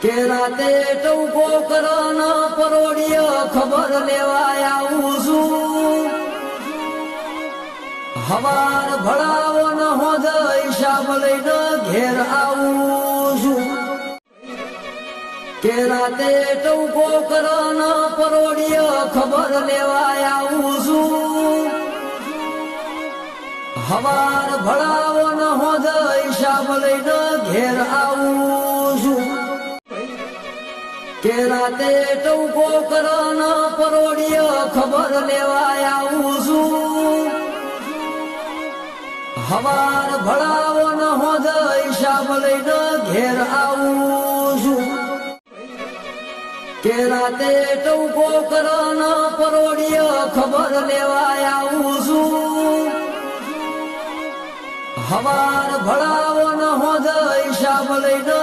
કે રાતે ટૂંકો કરાના પરોડિયા ખબર લેવાય આવું છું હવાર ભળાવો ન હોદ હિસાબ લઈને ઘેર આવું છું કે રાતે ટૂંકો કરાના પરોડિયા ખબર લેવાય આવું છું હવાર ભળાવો ન હોદ હિસાબ લઈને ઘેર આવું છું કે રાતે ટૂંકો કરાના પરોડિયા ખબર લેવાય આવું છું હવાર ભળાવો ન હોદ હિસાબ લઈને ઘેર આવું છું કે રાતે ટૂંકો કરાના પરોડિયા ખબર લેવાય આવું છું હવાર ભળાવો ન હોદ હિસાબ લઈને